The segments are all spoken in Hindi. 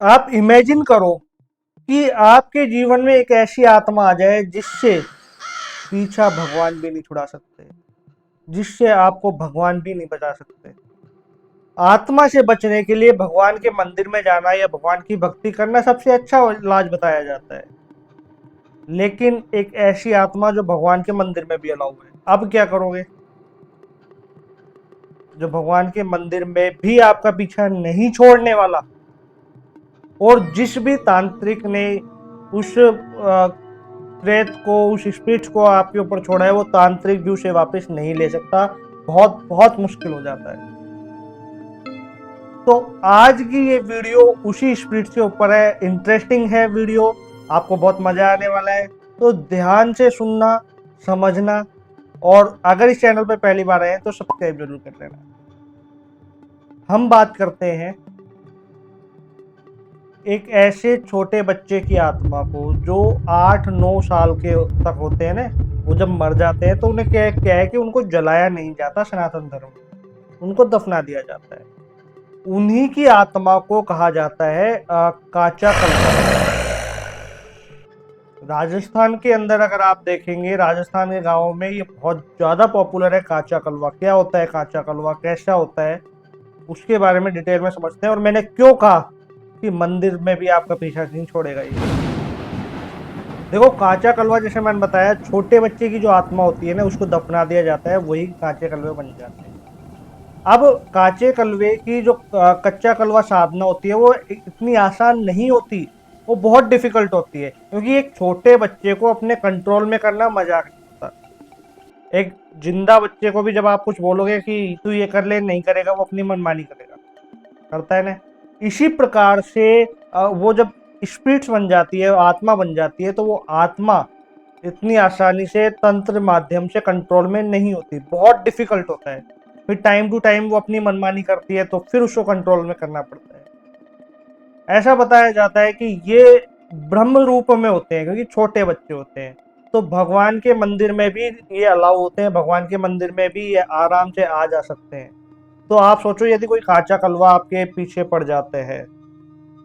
आप इमेजिन करो कि आपके जीवन में एक ऐसी आत्मा आ जाए जिससे पीछा भगवान भी नहीं छुड़ा सकते, जिससे आपको भगवान भी नहीं बचा सकते। आत्मा से बचने के लिए भगवान के मंदिर में जाना या भगवान की भक्ति करना सबसे अच्छा इलाज बताया जाता है। लेकिन एक ऐसी आत्मा जो भगवान के मंदिर में भी अलाउ है, अब क्या करोगे? जो भगवान के मंदिर में भी आपका पीछा नहीं छोड़ने वाला, और जिस भी तांत्रिक ने उस प्रेत को, उस स्पिरिट को आपके ऊपर छोड़ा है, वो तांत्रिक भी उसे वापस नहीं ले सकता। बहुत बहुत मुश्किल हो जाता है। तो आज की ये वीडियो उसी स्पिरिट के ऊपर है। इंटरेस्टिंग है वीडियो, आपको बहुत मजा आने वाला है। तो ध्यान से सुनना, समझना, और अगर इस चैनल पर पहली बार आए हैं तो सब्सक्राइब जरूर कर लेना। हम बात करते हैं एक ऐसे छोटे बच्चे की आत्मा को जो 8-9 साल के तक होते हैं ना। वो जब मर जाते हैं तो उन्हें क्या है कि उनको जलाया नहीं जाता सनातन धर्म में, उनको दफना दिया जाता है। उन्हीं की आत्मा को कहा जाता है काचा कलवा। राजस्थान के अंदर अगर आप देखेंगे, राजस्थान के गांवों में ये बहुत ज्यादा पॉपुलर है काचा कलवा। क्या होता है काचा कलवा, कैसा होता है, उसके बारे में डिटेल में समझते हैं। और मैंने क्यों कहा कि मंदिर में भी आपका पीछा नहीं छोड़ेगा ये। देखो, काचा कलवा जैसे मैंने बताया, छोटे बच्चे की जो आत्मा होती है ना, उसको दफना दिया जाता है, वही काचे कलवे बन जाते हैं। अब काचे कलवे की जो कच्चा कलवा साधना होती है, वो इतनी आसान नहीं होती, वो बहुत डिफिकल्ट होती है। क्योंकि एक छोटे बच्चे को अपने कंट्रोल में करना मजाक नहीं होता। एक जिंदा बच्चे को भी जब आप कुछ बोलोगे कि तू ये कर ले, नहीं करेगा, वो अपनी मनमानी करेगा, करता है ना। इसी प्रकार से वो जब स्पिरिट्स बन जाती है, आत्मा बन जाती है, तो वो आत्मा इतनी आसानी से तंत्र माध्यम से कंट्रोल में नहीं होती, बहुत डिफिकल्ट होता है। फिर टाइम टू टाइम वो अपनी मनमानी करती है, तो फिर उसको कंट्रोल में करना पड़ता है। ऐसा बताया जाता है कि ये ब्रह्म रूप में होते हैं क्योंकि छोटे बच्चे होते हैं। तो भगवान के मंदिर में भी ये अलाउ होते हैं, भगवान के मंदिर में भी ये आराम से आ जा सकते हैं। तो आप सोचो, यदि कोई काचा कलवा आपके पीछे पड़ जाते हैं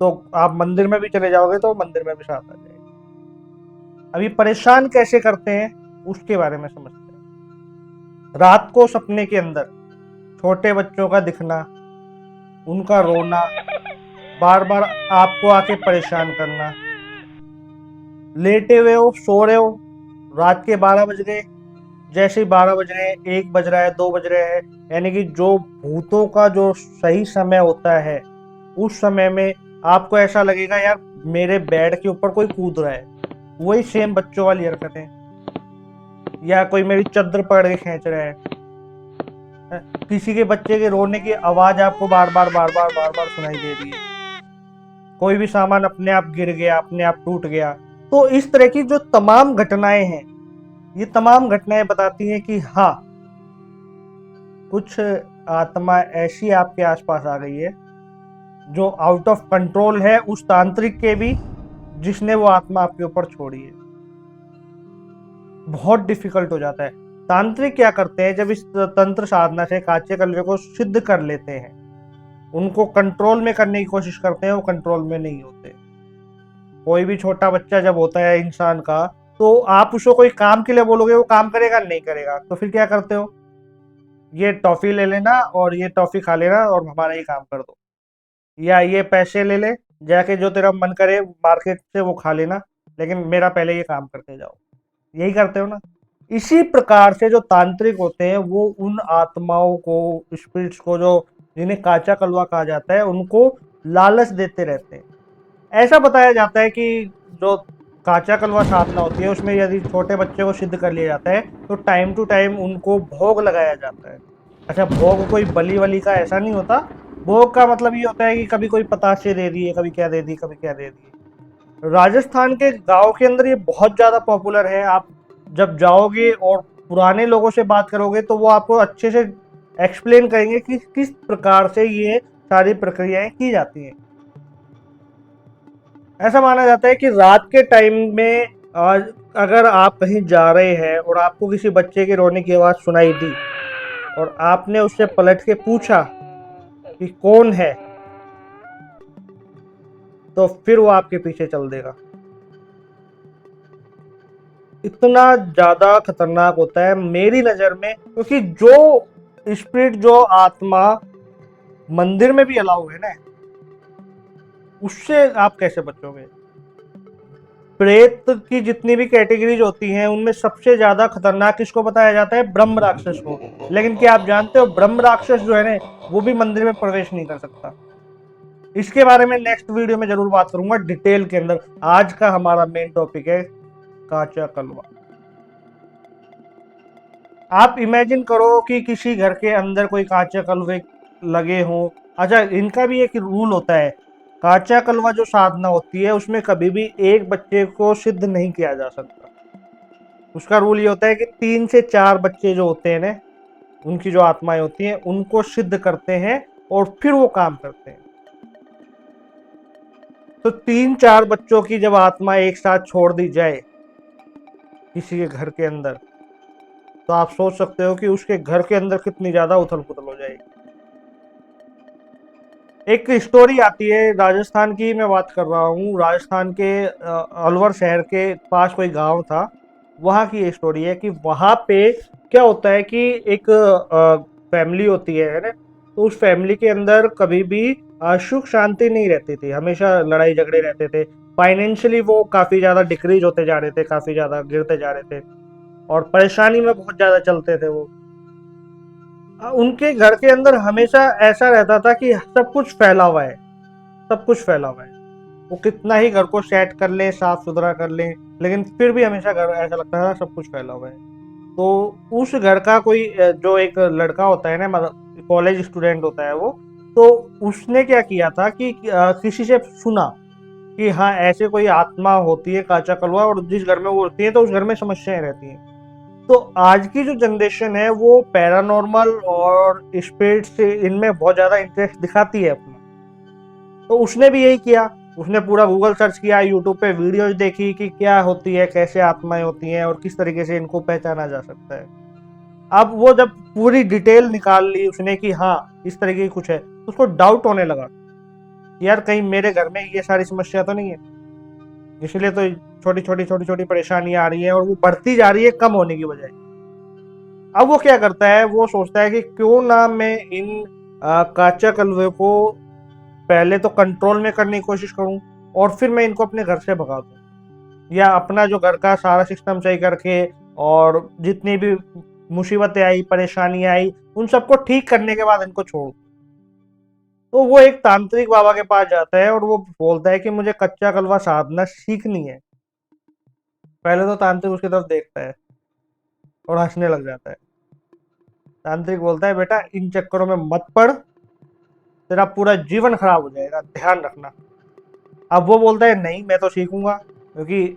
तो आप मंदिर में भी चले जाओगे तो मंदिर में भी साथ आ जाएगा। अभी परेशान कैसे करते हैं उसके बारे में समझते हैं। रात को सपने के अंदर छोटे बच्चों का दिखना, उनका रोना, बार बार आपको आके परेशान करना। लेटे हुए हो, सो रहे हो, रात के 12 बज गए, जैसे ही 12 बज रहे हैं, 1 बज रहा है, 2 बज रहे हैं, यानी कि जो भूतों का जो सही समय होता है, उस समय में आपको ऐसा लगेगा यार मेरे बेड के ऊपर कोई कूद रहा है। वही सेम बच्चों वाली हरकतें, या कोई मेरी चादर पकड़ के खींच रहा है। किसी के बच्चे के रोने की आवाज आपको बार बार बार बार बार बार सुनाई दे रही है। कोई भी सामान अपने आप गिर गया, अपने आप टूट गया। तो इस तरह की जो तमाम घटनाएं हैं, ये तमाम घटनाएं बताती हैं कि हाँ, कुछ आत्मा ऐसी आपके आसपास आ गई है जो आउट ऑफ कंट्रोल है उस तांत्रिक के भी, जिसने वो आत्मा आपके ऊपर छोड़ी है। बहुत डिफिकल्ट हो जाता है। तांत्रिक क्या करते हैं, जब इस तंत्र साधना से काचे कलवे को सिद्ध कर लेते हैं, उनको कंट्रोल में करने की कोशिश करते हैं, वो कंट्रोल में नहीं होते। कोई भी छोटा बच्चा जब होता है इंसान का, तो आप उसको कोई काम के लिए बोलोगे, वो काम करेगा नहीं करेगा, तो फिर क्या करते हो, ये टॉफी ले लेना और ये टॉफी खा लेना और हमारा ये काम कर दो, या ये पैसे ले ले, जाके जो तेरा मन करे मार्केट से वो खा लेना, लेकिन मेरा पहले ये काम करते जाओ। यही करते हो ना। इसी प्रकार से जो तांत्रिक होते हैं वो उन आत्माओं को, स्पिरिट्स को, जो जिन्हें काचा कलवा कहा जाता है, उनको लालच देते रहते हैं। ऐसा बताया जाता है कि जो काचा कलवा साधना होती है उसमें यदि छोटे बच्चे को सिद्ध कर लिया जाता है तो टाइम टू टाइम उनको भोग लगाया जाता है। अच्छा, भोग कोई बलि वली का ऐसा नहीं होता। भोग का मतलब ये होता है कि कभी कोई पतासे दे दिए, कभी क्या दे दी, कभी क्या दे दिए। राजस्थान के गांव के अंदर ये बहुत ज्यादा पॉपुलर है। आप जब जाओगे और पुराने लोगों से बात करोगे तो वो आपको अच्छे से एक्सप्लेन करेंगे कि किस प्रकार से ये सारी प्रक्रियाएं की जाती हैं। ऐसा माना जाता है कि रात के टाइम में अगर आप कहीं जा रहे हैं और आपको किसी बच्चे के रोने की आवाज सुनाई दी और आपने उससे पलट के पूछा कि कौन है, तो फिर वो आपके पीछे चल देगा। इतना ज्यादा खतरनाक होता है मेरी नजर में, क्योंकि जो स्पिरिट, जो आत्मा मंदिर में भी अलाउ है ना, उससे आप कैसे बचोगे? प्रेत की जितनी भी कैटेगरीज होती हैं उनमें सबसे ज्यादा खतरनाक किसको बताया जाता है? ब्रह्म राक्षस को। लेकिन क्या आप जानते हो ब्रह्म राक्षस जो है ना, वो भी मंदिर में प्रवेश नहीं कर सकता। इसके बारे में नेक्स्ट वीडियो में जरूर बात करूंगा डिटेल के अंदर। आज का हमारा मेन टॉपिक है काचा कलवा। आप इमेजिन करो कि किसी घर के अंदर कोई काचा कलवे लगे हों। अच्छा, इनका भी एक रूल होता है। काचा कलवा जो साधना होती है उसमें कभी भी एक बच्चे को सिद्ध नहीं किया जा सकता। उसका रूल ये होता है कि 3 से 4 बच्चे जो होते हैं ना, उनकी जो आत्माएं होती हैं उनको सिद्ध करते हैं और फिर वो काम करते हैं। तो 3-4 बच्चों की जब आत्मा एक साथ छोड़ दी जाए किसी के घर के अंदर, तो आप सोच सकते हो कि उसके घर के अंदर कितनी ज्यादा उथल पुथल हो जाएगी। एक स्टोरी आती है राजस्थान की, मैं बात कर रहा हूँ राजस्थान के अलवर शहर के पास कोई गांव था। वहां की ये स्टोरी है कि वहां पे क्या होता है कि एक फैमिली होती है ना, तो उस फैमिली के अंदर कभी भी सुख शांति नहीं रहती थी, हमेशा लड़ाई झगड़े रहते थे। फाइनेंशियली वो काफी ज्यादा डिक्रीज होते जा रहे थे, काफी ज्यादा गिरते जा रहे थे और परेशानी में बहुत ज्यादा चलते थे वो। उनके घर के अंदर हमेशा ऐसा रहता था कि सब कुछ फैला हुआ है, सब कुछ फैला हुआ है। वो कितना ही घर को सेट कर ले, साफ सुथरा कर ले, लेकिन फिर भी हमेशा घर ऐसा लगता था सब कुछ फैला हुआ है। तो उस घर का कोई जो एक लड़का होता है ना, मतलब कॉलेज स्टूडेंट होता है वो, तो उसने क्या किया था कि किसी से सुना कि हाँ ऐसे कोई आत्मा होती है काचा कलवा, और जिस घर में वो होती है तो उस घर में समस्याएं रहती हैं। तो आज की जो जनरेशन है वो पैरानॉर्मल और स्पिरिट से इनमें बहुत ज्यादा इंटरेस्ट दिखाती है अपना। तो उसने भी यही किया। उसने पूरा गूगल सर्च किया, यूट्यूब पे वीडियोज देखी कि क्या होती है, कैसे आत्माएं होती हैं और किस तरीके से इनको पहचाना जा सकता है। अब वो जब पूरी डिटेल निकाल ली उसने कि हाँ इस तरीके की कुछ है, तो उसको डाउट होने लगा कि यार कहीं मेरे घर में ये सारी समस्या तो नहीं है, इसलिए तो छोटी छोटी परेशानियां आ रही है और वो बढ़ती जा रही है कम होने की बजाय। अब वो क्या करता है, वो सोचता है कि क्यों ना मैं इन काचा कलवे को पहले तो कंट्रोल में करने की कोशिश करूं और फिर मैं इनको अपने घर से भगा दूं, या अपना जो घर का सारा सिस्टम सही करके और जितनी भी मुसीबतें आई, परेशानियां आई, उन सबको ठीक करने के बाद इनको छोड़। तो वो एक तांत्रिक बाबा के पास जाता है और वो बोलता है कि मुझे कच्चा कलवा साधना सीखनी है। पहले तो तांत्रिक उसकी तरफ देखता है और हंसने लग जाता है। तांत्रिक बोलता है बेटा इन चक्करों में मत पड़, तेरा पूरा जीवन खराब हो जाएगा, ध्यान रखना। अब वो बोलता है नहीं मैं तो सीखूंगा, क्योंकि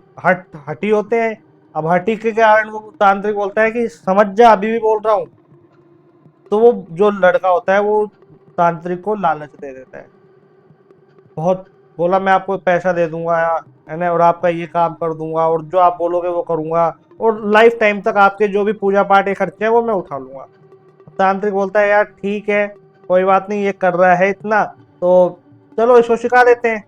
हटी होते हैं। अब हटी के कारण वो तांत्रिक बोलता है कि समझ जा अभी भी बोल रहा हूँ। तो वो जो लड़का होता है वो तांत्रिक को लालच दे देता है बहुत। बोला मैं आपको पैसा दे दूंगा है ना, और आपका ये काम कर दूंगा और जो आप बोलोगे वो करूंगा, और लाइफ टाइम तक आपके जो भी पूजा पाठ के खर्चे हैं वो मैं उठा लूंगा। तांत्रिक बोलता है यार ठीक है, कोई बात नहीं, ये कर रहा है इतना तो चलो इसको सिखा देते हैं,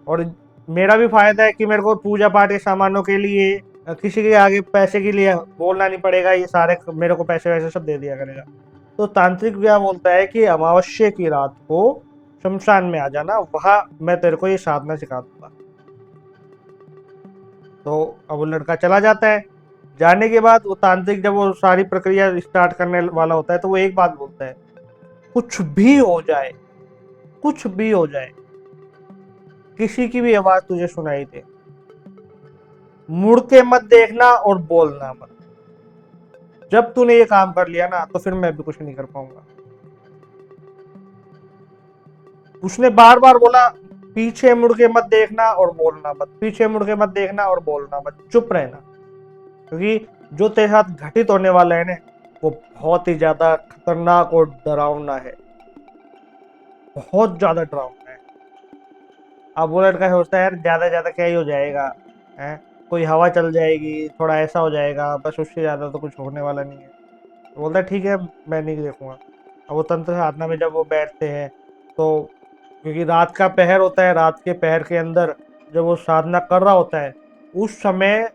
और मेरा भी फायदा है कि मेरे को पूजा पाठ के सामानों के लिए किसी के आगे पैसे के लिए बोलना नहीं पड़ेगा, ये सारे मेरे को पैसे वैसे सब दे दिया करेगा। तो तांत्रिक क्या बोलता है कि अमावस्या की रात को शमशान में आ जाना, वहां मैं तेरे को ये साधना सिखा दूंगा। तो अब वो लड़का चला जाता है। जाने के बाद वो तांत्रिक जब वो सारी प्रक्रिया स्टार्ट करने वाला होता है तो वो एक बात बोलता है, कुछ भी हो जाए, कुछ भी हो जाए, किसी की भी आवाज तुझे सुनाई दे, मुड़ के मत देखना और बोलना मत। जब तूने ये काम कर लिया ना तो फिर मैं भी कुछ नहीं कर पाऊंगा। उसने बार बार बोला पीछे मुड़ के मत देखना और बोलना मत, पीछे मुड़ के मत देखना और बोलना मत, चुप रहना, क्योंकि जो तेरे साथ घटित होने वाला है ना वो बहुत ही ज्यादा खतरनाक और डरावना है, बहुत ज्यादा डरावना है। अब वो लड़का सोचता है यार ज्यादा क्या ही हो जाएगा, है कोई हवा चल जाएगी, थोड़ा ऐसा हो जाएगा, बस उससे ज्यादा तो कुछ होने वाला नहीं है। बोलता है ठीक है मैं नहीं देखूंगा। अब वो तंत्र साधना में जब वो बैठते हैं तो क्योंकि रात का पहर होता है, रात के पहर के अंदर जब वो साधना कर रहा होता है, उस समय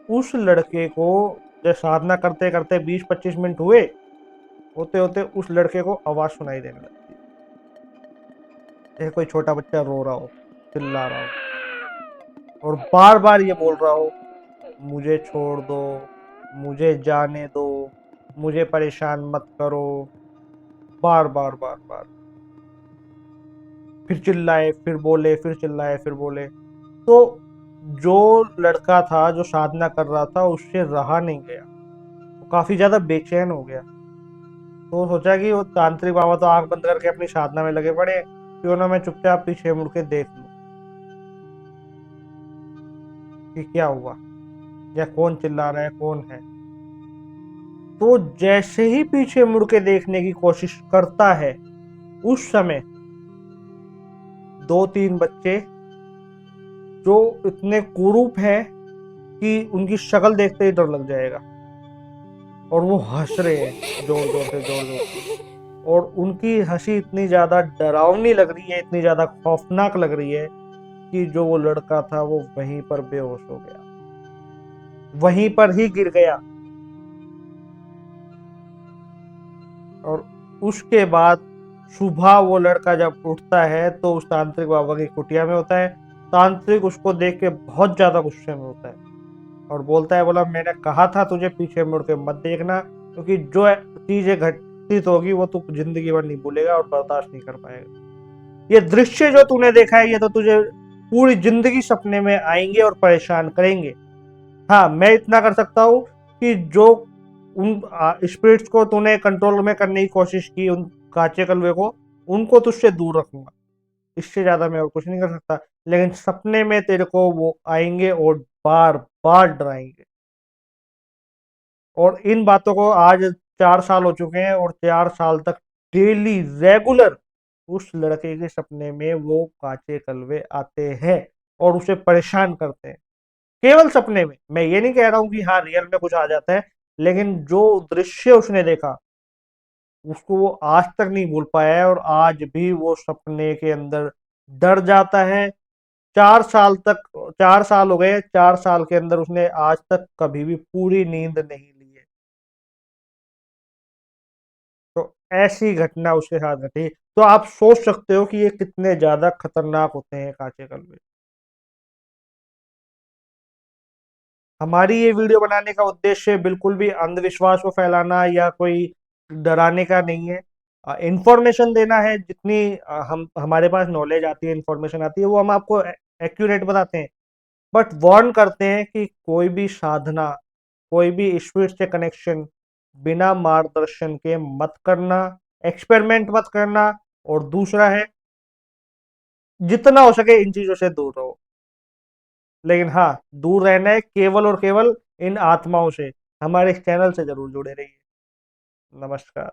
उस लड़के को, जब साधना करते करते 20-25 मिनट हुए, होते होते उस लड़के को आवाज सुनाई देने लगती है, जैसे कोई छोटा बच्चा रो रहा हो, चिल्ला रहा हो, और बार बार ये बोल रहा हो, मुझे छोड़ दो, मुझे जाने दो, मुझे परेशान मत करो, बार बार बार बार। फिर चिल्लाए, फिर बोले, फिर चिल्लाए, फिर बोले। तो जो लड़का था, जो साधना कर रहा था, उससे रहा नहीं गया, वो काफी ज्यादा बेचैन हो गया। तो सोचा कि वो तांत्रिक बाबा तो आंख बंद करके अपनी साधना में लगे पड़े, क्यों ना मैं चुपचाप पीछे मुड़ के देख लूं कि क्या हुआ, या कौन चिल्ला रहा है, कौन है। तो जैसे ही पीछे मुड़ के देखने की कोशिश करता है, उस समय 2-3 बच्चे जो इतने कुरूप हैं कि उनकी शक्ल देखते ही डर लग जाएगा, और वो हंस रहे हैं जोर जोर से, जोर जोर से, और उनकी हंसी इतनी ज्यादा डरावनी लग रही है, इतनी ज्यादा खौफनाक लग रही है कि जो वो लड़का था वो वहीं पर बेहोश हो गया, वहीं पर ही गिर गया। और उसके बाद सुबह वो लड़का जब उठता है तो उस तांत्रिक बाबा की कुटिया में होता है। तांत्रिक उसको देख के बहुत ज्यादा गुस्से में होता है और बोलता है, बोला मैंने कहा था तुझे पीछे मुड़ के मत देखना, क्योंकि जो चीजें घटित होगी वो तू जिंदगी भर नहीं भूलेगा और बर्दाश्त नहीं कर पाएगा। ये दृश्य जो तूने देखा है, ये तो तुझे पूरी जिंदगी सपने में आएंगे और परेशान करेंगे। हाँ, मैं इतना कर सकता हूँ कि जो उन स्पिरिट्स को तूने कंट्रोल में करने की कोशिश की, उन काचे कलवे को, उनको तुझसे दूर रखूंगा। इससे ज्यादा मैं और कुछ नहीं कर सकता, लेकिन सपने में तेरे को वो आएंगे और बार बार डराएंगे। और इन बातों को आज 4 साल हो चुके हैं, और 4 साल तक डेली रेगुलर उस लड़के के सपने में वो काचे कलवे आते हैं और उसे परेशान करते हैं, केवल सपने में। मैं ये नहीं कह रहा हूं कि हाँ रियल में कुछ आ जाता है, लेकिन जो दृश्य उसने देखा उसको वो आज तक नहीं भूल पाया है, और आज भी वो सपने के अंदर डर जाता है। 4 साल तक, 4 साल हो गए, 4 साल के अंदर उसने आज तक कभी भी पूरी नींद नहीं ली है। तो ऐसी घटना उसके साथ घटी। तो आप सोच सकते हो कि ये कितने ज्यादा खतरनाक होते हैं काचे कलवे। हमारी ये वीडियो बनाने का उद्देश्य बिल्कुल भी अंधविश्वास को फैलाना या कोई डराने का नहीं है। इंफॉर्मेशन देना है, जितनी हम हमारे पास नॉलेज आती है, इंफॉर्मेशन आती है, वो हम आपको एक्यूरेट बताते हैं। बट वार्न करते हैं कि कोई भी साधना, कोई भी ईश्वर से कनेक्शन बिना मार्गदर्शन के मत करना, एक्सपेरिमेंट मत करना। और दूसरा है, जितना हो सके इन चीजों से दूर रहो। लेकिन हाँ, दूर रहना है केवल और केवल इन आत्माओं से। हमारे इस चैनल से जरूर जुड़े रहिए। नमस्कार।